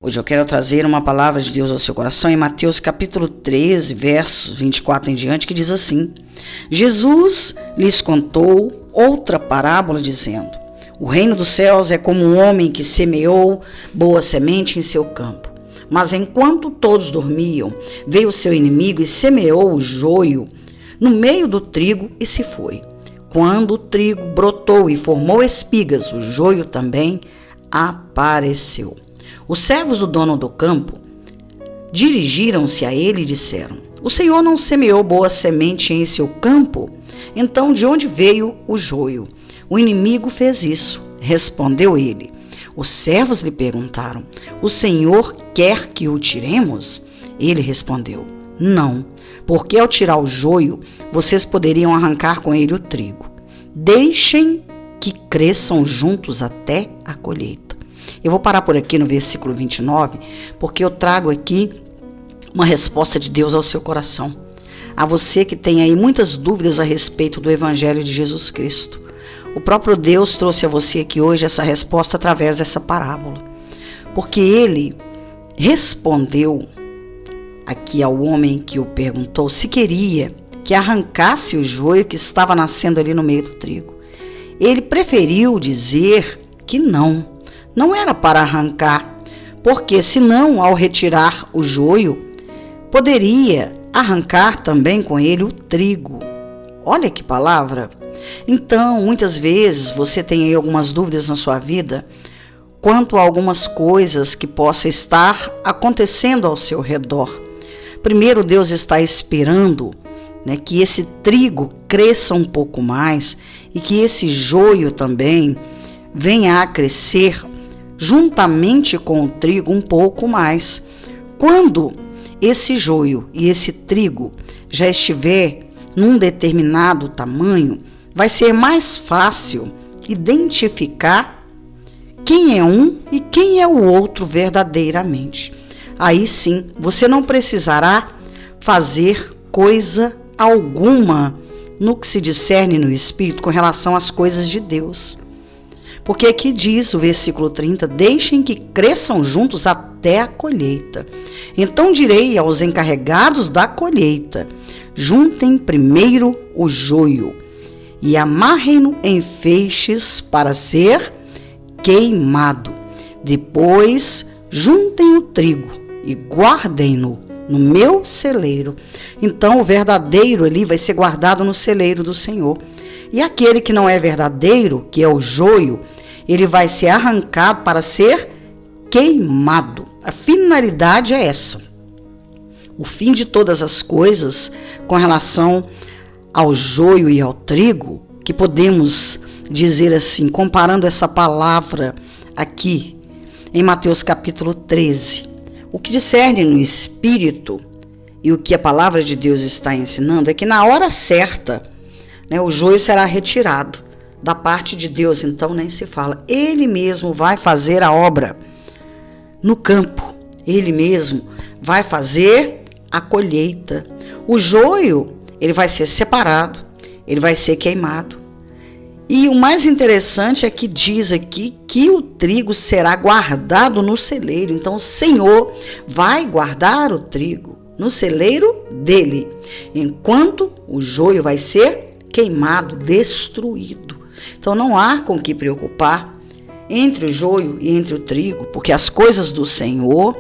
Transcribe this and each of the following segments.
Hoje eu quero trazer uma palavra de Deus ao seu coração em Mateus capítulo 13, versos 24 em diante, que diz assim: Jesus lhes contou outra parábola dizendo: o reino dos céus é como um homem que semeou boa semente em seu campo. Mas enquanto todos dormiam, veio o seu inimigo e semeou o joio no meio do trigo e se foi. Quando o trigo brotou e formou espigas, o joio também apareceu. Os servos do dono do campo dirigiram-se a ele e disseram: o senhor não semeou boa semente em seu campo? Então de onde veio o joio? O inimigo fez isso, respondeu ele. Os servos lhe perguntaram: o senhor quer que o tiremos? Ele respondeu: não, porque ao tirar o joio, vocês poderiam arrancar com ele o trigo. Deixem que cresçam juntos até a colheita. Eu vou parar por aqui no versículo 29, porque eu trago aqui uma resposta de Deus ao seu coração. A você que tem aí muitas dúvidas a respeito do Evangelho de Jesus Cristo. O próprio Deus trouxe a você aqui hoje essa resposta através dessa parábola. Porque ele respondeu aqui ao homem que o perguntou se queria que arrancasse o joio que estava nascendo ali no meio do trigo. Ele preferiu dizer que não era para arrancar, porque senão, ao retirar o joio, poderia arrancar também com ele o trigo. Olha que palavra! Então, muitas vezes você tem aí algumas dúvidas na sua vida quanto a algumas coisas que possam estar acontecendo ao seu redor. Primeiro, Deus está esperando, que esse trigo cresça um pouco mais e que esse joio também venha a crescer juntamente com o trigo um pouco mais. Quando esse joio e esse trigo já estiver num determinado tamanho, vai ser mais fácil identificar quem é um e quem é o outro verdadeiramente. Aí sim, você não precisará fazer coisa alguma no que se discerne no Espírito com relação às coisas de Deus. Porque aqui diz o versículo 30, deixem que cresçam juntos até a colheita. Então direi aos encarregados da colheita, juntem primeiro o joio e amarrem-no em feixes para ser queimado. Depois juntem o trigo e guardem-no no meu celeiro. Então o verdadeiro ali vai ser guardado no celeiro do Senhor. E aquele que não é verdadeiro, que é o joio, ele vai ser arrancado para ser queimado. A finalidade é essa. O fim de todas as coisas com relação ao joio e ao trigo, que podemos dizer assim, comparando essa palavra aqui em Mateus capítulo 13. O que discerne no Espírito e o que a palavra de Deus está ensinando é que na hora certa, o joio será retirado. Da parte de Deus, então, nem se fala. Ele mesmo vai fazer a obra no campo. Ele mesmo vai fazer a colheita. O joio, ele vai ser separado, ele vai ser queimado. E o mais interessante é que diz aqui que o trigo será guardado no celeiro. Então, o Senhor vai guardar o trigo no celeiro dele, enquanto o joio vai ser queimado, destruído. Então não há com que preocupar entre o joio e entre o trigo, porque as coisas do Senhor,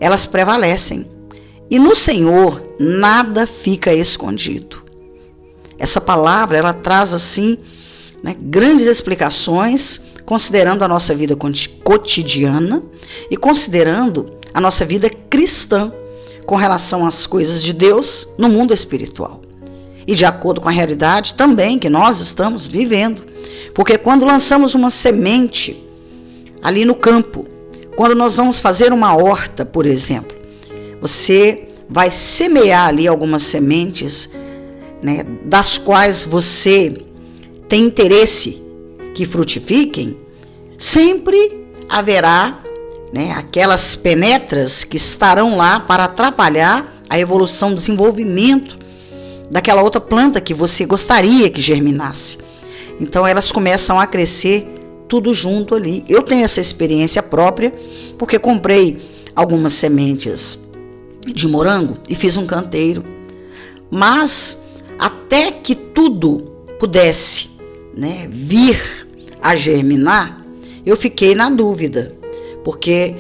elas prevalecem. E no Senhor nada fica escondido. Essa palavra, ela traz assim, grandes explicações, considerando a nossa vida cotidiana e considerando a nossa vida cristã com relação às coisas de Deus no mundo espiritual. E de acordo com a realidade também que nós estamos vivendo. Porque quando lançamos uma semente ali no campo, quando nós vamos fazer uma horta, por exemplo, você vai semear ali algumas sementes, das quais você tem interesse que frutifiquem, sempre haverá aquelas penetras que estarão lá para atrapalhar a evolução, o desenvolvimento daquela outra planta que você gostaria que germinasse. Então elas começam a crescer tudo junto ali. Eu tenho essa experiência própria, porque comprei algumas sementes de morango e fiz um canteiro. Mas até que tudo pudesse, né, vir a germinar, eu fiquei na dúvida, porque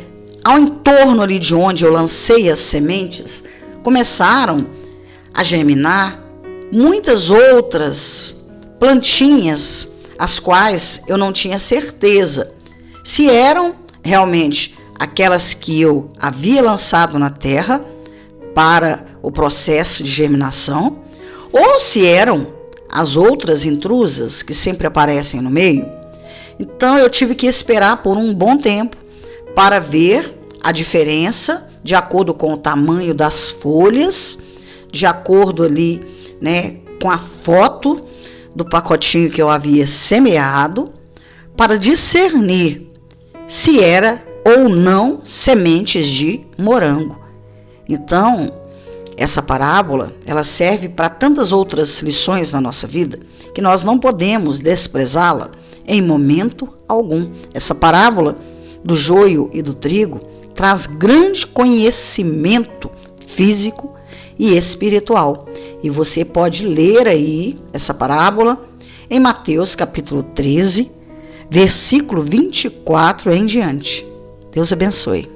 ao entorno ali de onde eu lancei as sementes, começaram a germinar muitas outras plantinhas, as quais eu não tinha certeza se eram realmente aquelas que eu havia lançado na terra para o processo de germinação, ou se eram as outras intrusas que sempre aparecem no meio. Então eu tive que esperar por um bom tempo para ver a diferença de acordo com o tamanho das folhas, de acordo ali, né, com a foto do pacotinho que eu havia semeado, para discernir se era ou não sementes de morango. Então, essa parábola, ela serve para tantas outras lições na nossa vida, que nós não podemos desprezá-la em momento algum. Essa parábola do joio e do trigo traz grande conhecimento físico e espiritual. E você pode ler aí essa parábola em Mateus capítulo 13, versículo 24 em diante. Deus abençoe.